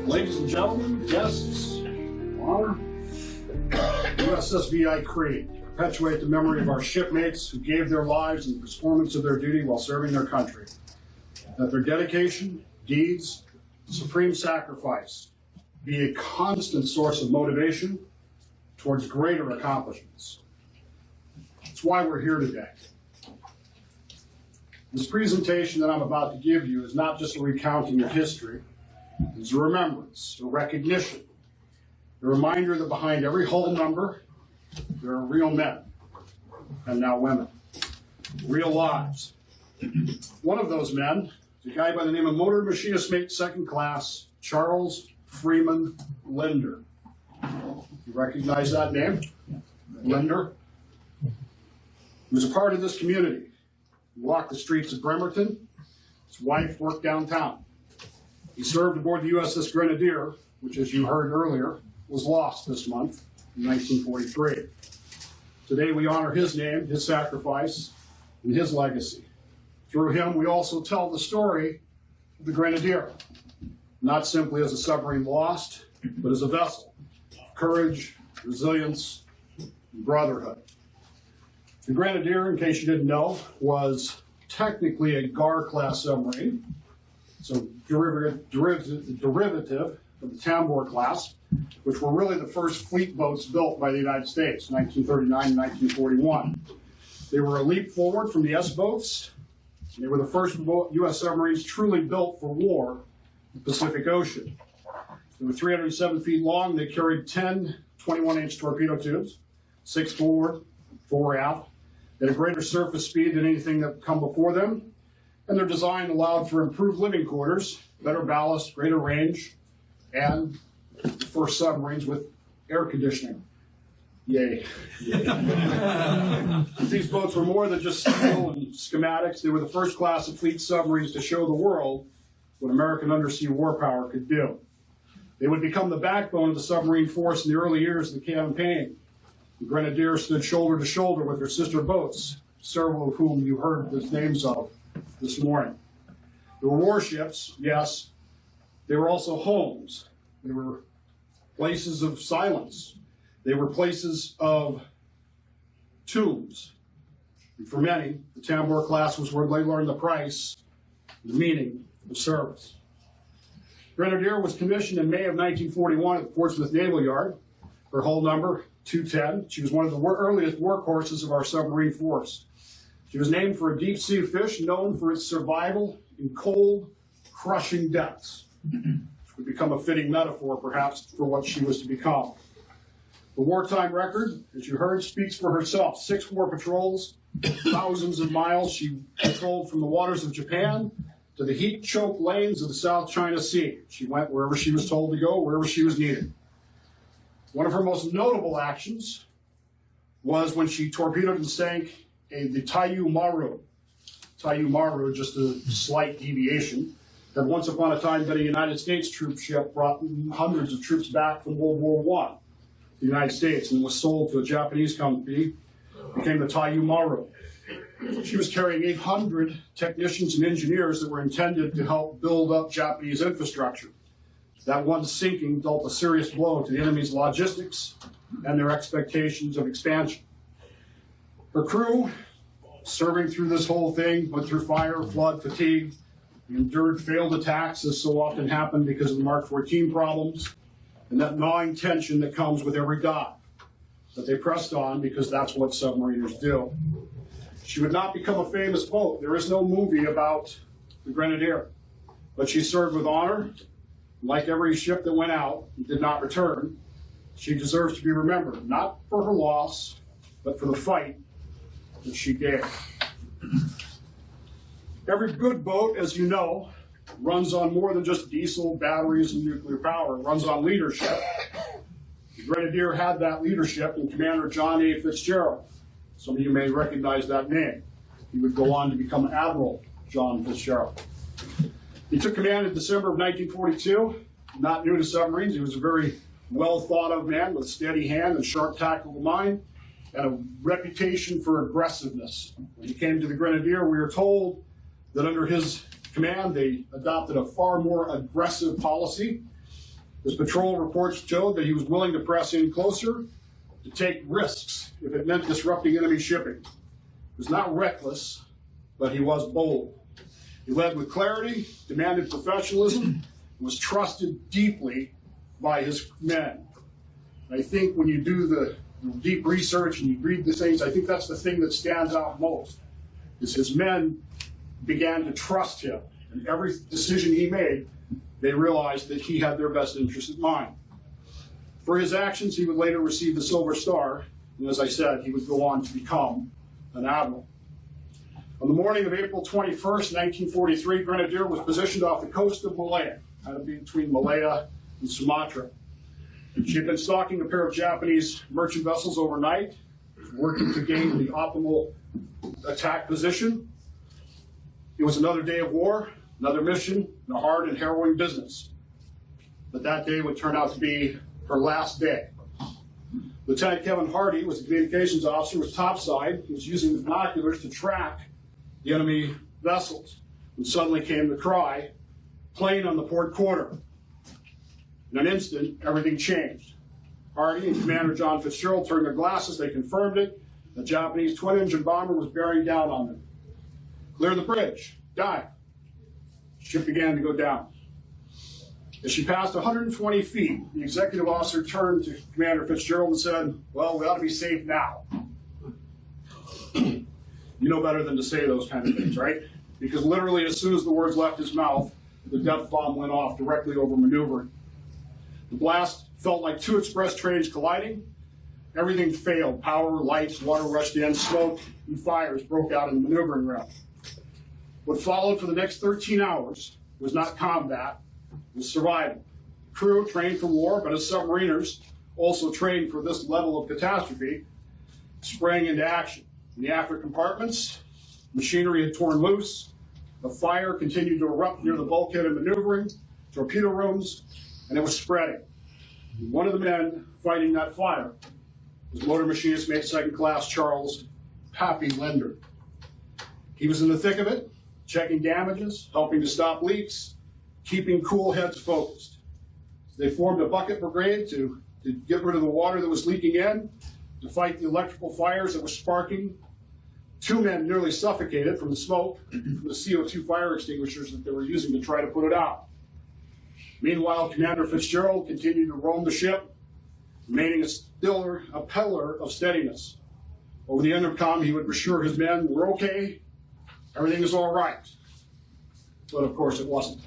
Ladies and gentlemen, guests, honor, USSVI Creed, perpetuate the memory of our shipmates who gave their lives in the performance of their duty while serving their country. That their dedication, deeds, supreme sacrifice be a constant source of motivation towards greater accomplishments. That's why we're here today. This presentation that I'm about to give you is not just a recounting of history. It's a remembrance, a recognition, a reminder that behind every whole number, there are real men, and now women, real lives. One of those men is a guy by the name of Motor Machinist Mate Second Class, Charles Freeman Linder. You recognize that name? Linder? He was a part of this community. He walked the streets of Bremerton. His wife worked downtown. He served aboard the USS Grenadier, which, as you heard earlier, was lost this month in 1943. Today we honor his name, his sacrifice, and his legacy. Through him, we also tell the story of the Grenadier, not simply as a submarine lost, but as a vessel of courage, resilience, and brotherhood. The Grenadier, in case you didn't know, was technically a GAR-class submarine, so derivative of the Tambor class, which were really the first fleet boats built by the United States, 1939 and 1941. They were a leap forward from the S-boats. They were the first U.S. submarines truly built for war in the Pacific Ocean. They were 307 feet long. They carried 10 21-inch torpedo tubes, 6 forward, 4 aft. They had a greater surface speed than anything that had come before them. And their design allowed for improved living quarters, better ballast, greater range, and the first submarines with air conditioning. Yay. These boats were more than just steel and schematics. They were the first class of fleet submarines to show the world what American undersea war power could do. They would become the backbone of the submarine force in the early years of the campaign. The Grenadier stood shoulder to shoulder with their sister boats, several of whom you heard the names of this morning. They were warships, yes. They were also homes. They were places of silence. They were places of tombs. And for many, the Tambor class was where they learned the price, the meaning of service. Grenadier was commissioned in May of 1941 at the Portsmouth Naval Yard. Her hull number, 210. She was one of the earliest workhorses of our submarine force. She was named for a deep-sea fish known for its survival in cold, crushing depths, which would become a fitting metaphor, perhaps, for what she was to become. The wartime record, as you heard, speaks for herself. 6 war patrols, thousands of miles. She patrolled from the waters of Japan to the heat-choked lanes of the South China Sea. She went wherever she was told to go, wherever she was needed. One of her most notable actions was when she torpedoed and sank the Taiyu Maru. Taiyu Maru, just a slight deviation, that once upon a time been a United States troop ship, brought hundreds of troops back from World War I to the United States, and was sold to a Japanese company, became the Taiyu Maru. She was carrying 800 technicians and engineers that were intended to help build up Japanese infrastructure. That one sinking dealt a serious blow to the enemy's logistics and their expectations of expansion. Her crew, serving through this whole thing, went through fire, flood, fatigue, endured failed attacks, as so often happened because of the Mark 14 problems, and that gnawing tension that comes with every dive. But they pressed on because that's what submariners do. She would not become a famous boat. There is no movie about the Grenadier, but she served with honor. Like every ship that went out and did not return, she deserves to be remembered, not for her loss, but for the fight that she gave. Every good boat, as you know, runs on more than just diesel, batteries, and nuclear power. It runs on leadership. The Grenadier had that leadership in Commander John A. Fitzgerald. Some of you may recognize that name. He would go on to become Admiral John Fitzgerald. He took command in December of 1942, not new to submarines. He was a very well-thought-of man with a steady hand and sharp tactical mind, and a reputation for aggressiveness. When he came to the Grenadier, we are told that under his command, they adopted a far more aggressive policy. His patrol reports showed that he was willing to press in closer, to take risks if it meant disrupting enemy shipping. He was not reckless, but he was bold. He led with clarity, demanded professionalism, and was trusted deeply by his men. And I think when you do the deep research and you read the things, I think that's the thing that stands out most, is his men began to trust him. And every decision he made, they realized that he had their best interest in mind. For his actions, he would later receive the Silver Star, and as I said, he would go on to become an admiral. On the morning of April 21st, 1943, Grenadier was positioned off the coast of Malaya, kind of between Malaya and Sumatra. She had been stalking a pair of Japanese merchant vessels overnight, working to gain the optimal attack position. It was another day of war, another mission, and a hard and harrowing business. But that day would turn out to be her last day. Lieutenant Kevin Hardy was the communications officer with topside. He was using the binoculars to track the enemy vessels. And suddenly came the cry, "Plane on the port quarter." In an instant, everything changed. Hardy and Commander John Fitzgerald turned their glasses. They confirmed it. The Japanese twin-engine bomber was bearing down on them. "Clear the bridge. Dive." The ship began to go down. As she passed 120 feet, the executive officer turned to Commander Fitzgerald and said, "Well, we ought to be safe now." You know better than to say those kind of things, right? Because literally as soon as the words left his mouth, the death bomb went off directly over maneuvering. The blast felt like two express trains colliding. Everything failed. Power, lights, water rushed in, smoke, and fires broke out in the maneuvering room. What followed for the next 13 hours was not combat, it was survival. The crew, trained for war, but as submariners, also trained for this level of catastrophe, sprang into action. In the after compartments, machinery had torn loose. The fire continued to erupt near the bulkhead and maneuvering, torpedo rooms, and it was spreading. One of the men fighting that fire was motor machinist mate second class Charles Pappy Linder. He was in the thick of it, checking damages, helping to stop leaks, keeping cool heads focused. They formed a bucket brigade to get rid of the water that was leaking in, to fight the electrical fires that were sparking. Two men nearly suffocated from the smoke from the CO2 fire extinguishers that they were using to try to put it out. Meanwhile, Commander Fitzgerald continued to roam the ship, remaining a pillar of steadiness. Over the intercom, he would assure his men, "We're okay, everything is all right." But of course it wasn't.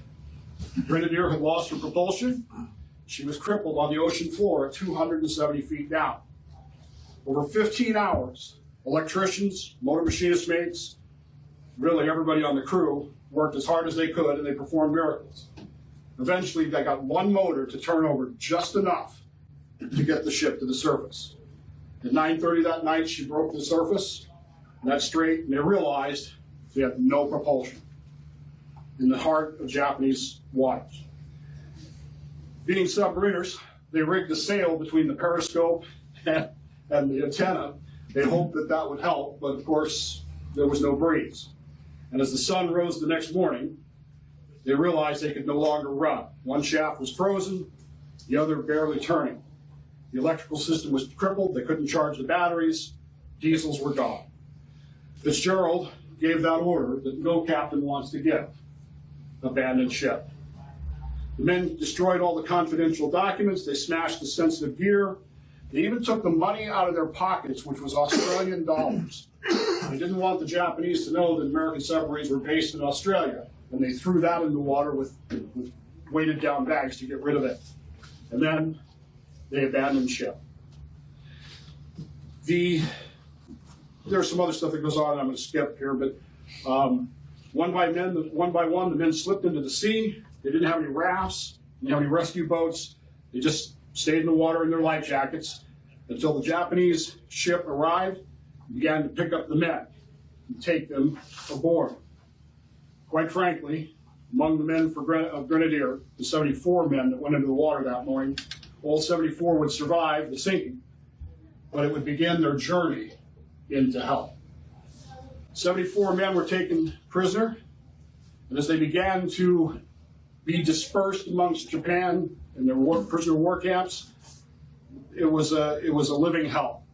Grenadier had lost her propulsion. She was crippled on the ocean floor at 270 feet down. Over 15 hours, electricians, motor machinist mates, really everybody on the crew worked as hard as they could, and they performed miracles. Eventually, they got one motor to turn over just enough to get the ship to the surface. At 9:30 that night, she broke the surface, and that's straight, and they realized they had no propulsion in the heart of Japanese waters. Being submariners, they rigged a sail between the periscope and the antenna. They hoped that that would help, but of course, there was no breeze. And as the sun rose the next morning, they realized they could no longer run. One shaft was frozen, the other barely turning. The electrical system was crippled, they couldn't charge the batteries, diesels were gone. Fitzgerald gave that order that no captain wants to give: abandon ship. The men destroyed all the confidential documents, they smashed the sensitive gear, they even took the money out of their pockets, which was Australian dollars. They didn't want the Japanese to know that American submarines were based in Australia, and they threw that in the water with weighted down bags to get rid of it. And then they abandoned ship. There's some other stuff that goes on I'm going to skip here, but one by one, the men slipped into the sea. They didn't have any rafts, didn't have any rescue boats. They just stayed in the water in their life jackets until the Japanese ship arrived and began to pick up the men and take them aboard. Quite frankly, among the men of Grenadier, the 74 men that went into the water that morning, all 74 would survive the sinking, but it would begin their journey into hell. 74 men were taken prisoner. And as they began to be dispersed amongst Japan in their prisoner of war camps, it was a living hell.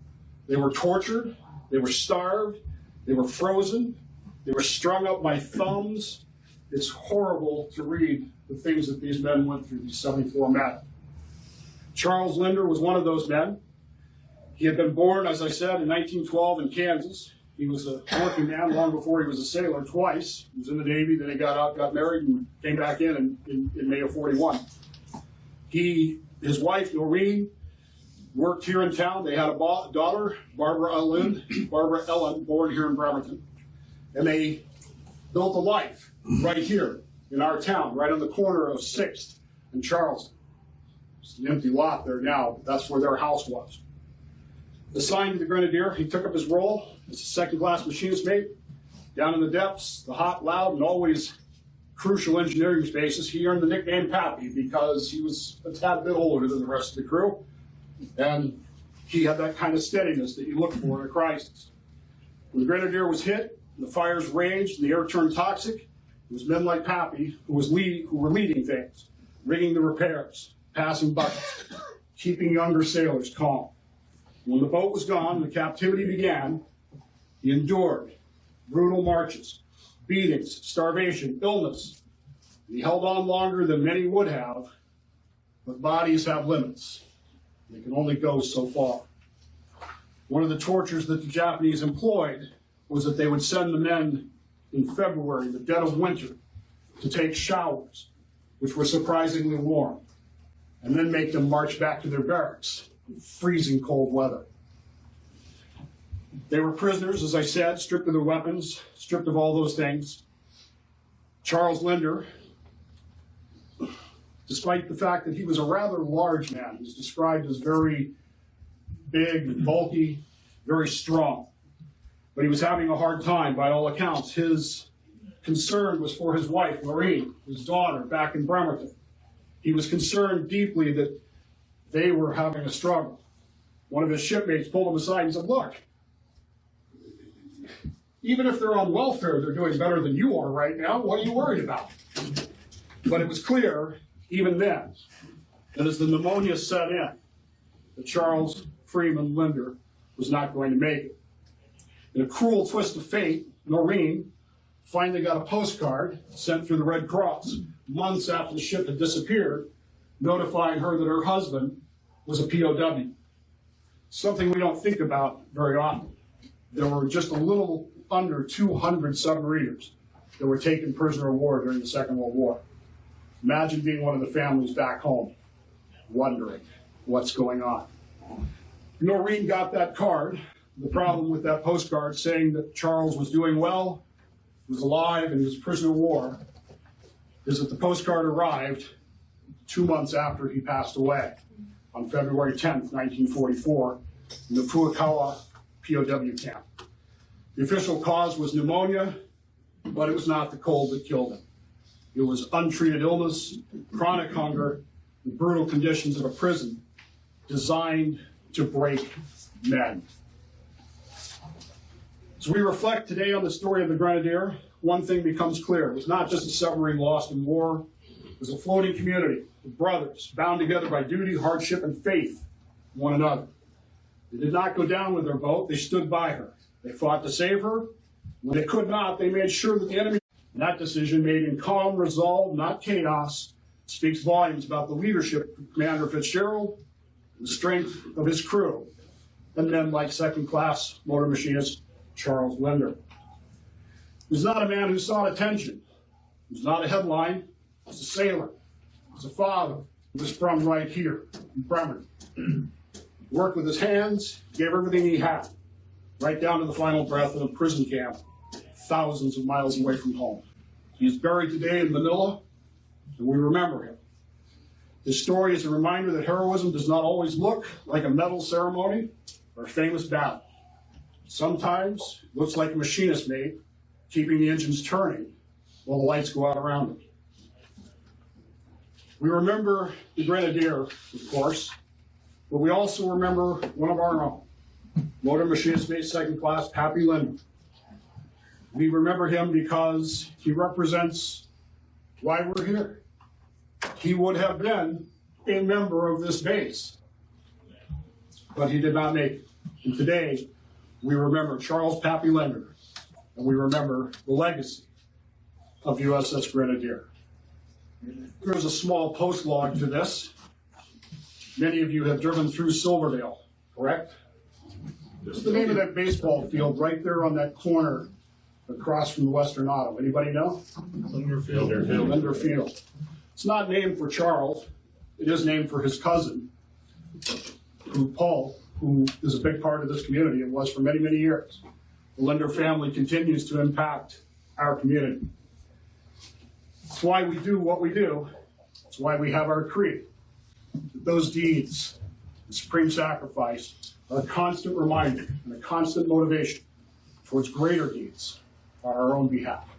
They were tortured, they were starved, they were frozen, they were strung up by thumbs. It's horrible to read the things that these men went through, these 74 men. Charles Linder was one of those men. He had been born, as I said, in 1912 in Kansas. He was a working man long before he was a sailor twice. He was in the Navy, then he got out, got married, and came back in May of 41. His wife, Noreen, worked here in town. They had a daughter, Barbara Ellen, born here in Bremerton. And they built a life right here in our town, right on the corner of 6th and Charleston. It's an empty lot there now, but that's where their house was. Assigned to the Grenadier, he took up his role as a second-class machinist mate. Down in the depths, the hot, loud, and always crucial engineering spaces, he earned the nickname Pappy because he was a tad bit older than the rest of the crew. And he had that kind of steadiness that you look for in a crisis. When the Grenadier was hit, the fires raged, and the air turned toxic, it was men like Pappy who were leading things, rigging the repairs, passing buckets, keeping younger sailors calm. When the boat was gone and the captivity began, he endured brutal marches, beatings, starvation, illness. He held on longer than many would have, but bodies have limits. They can only go so far. One of the tortures that the Japanese employed was that they would send the men in February, the dead of winter, to take showers, which were surprisingly warm, and then make them march back to their barracks in freezing cold weather. They were prisoners, as I said, stripped of their weapons, stripped of all those things. Charles Linder, despite the fact that he was a rather large man, he was described as very big, bulky, very strong. But he was having a hard time by all accounts. His concern was for his wife, Marie, his daughter, back in Bremerton. He was concerned deeply that they were having a struggle. One of his shipmates pulled him aside and said, "Look, even if they're on welfare, they're doing better than you are right now. What are you worried about?" But it was clear, even then, that as the pneumonia set in, that Charles Freeman Linder was not going to make it. In a cruel twist of fate, Noreen finally got a postcard sent through the Red Cross months after the ship had disappeared, notifying her that her husband was a POW. Something we don't think about very often. There were just a little under 200 submariners that were taken prisoner of war during the Second World War. Imagine being one of the families back home, wondering what's going on. Noreen got that card. The problem with that postcard saying that Charles was doing well, was alive, and he was prisoner of war, is that the postcard arrived 2 months after he passed away, on February 10th, 1944, in the Fukuoka POW camp. The official cause was pneumonia, but it was not the cold that killed him. It was untreated illness, chronic hunger, the brutal conditions of a prison designed to break men. As we reflect today on the story of the Grenadier, one thing becomes clear. It was not just a submarine lost in war. It was a floating community of brothers bound together by duty, hardship, and faith in one another. They did not go down with their boat. They stood by her. They fought to save her. When they could not, they made sure that the enemy... And that decision, made in calm resolve, not chaos, speaks volumes about the leadership of Commander Fitzgerald, the strength of his crew, and men like second-class motor machinist Charles Linder. He was not a man who sought attention. He was not a headline. He was a sailor. He was a father. He was from right here in Bremerton. Worked with his hands, gave everything he had, right down to the final breath in a prison camp, thousands of miles away from home. He is buried today in Manila, and we remember him. His story is a reminder that heroism does not always look like a medal ceremony or a famous battle. Sometimes it looks like a machinist mate keeping the engines turning while the lights go out around him. We remember the Grenadier, of course, but we also remember one of our own, motor machinist mate second class Pappy Linder. We remember him because he represents why we're here. He would have been a member of this base, but he did not make it. And today, we remember Charles Pappy Linder, and we remember the legacy of USS Grenadier. There's a small post log to this. Many of you have driven through Silverdale, correct? What's the name of that baseball field right there on that corner across from the Western Auto? Anybody know? Linder Field. Linder Field. It's not named for Charles. It is named for his cousin, Paul, who is a big part of this community and was for many, many years. The Linder family continues to impact our community. It's why we do what we do. It's why we have our creed. Those deeds, the supreme sacrifice, are a constant reminder and a constant motivation towards greater deeds on our own behalf.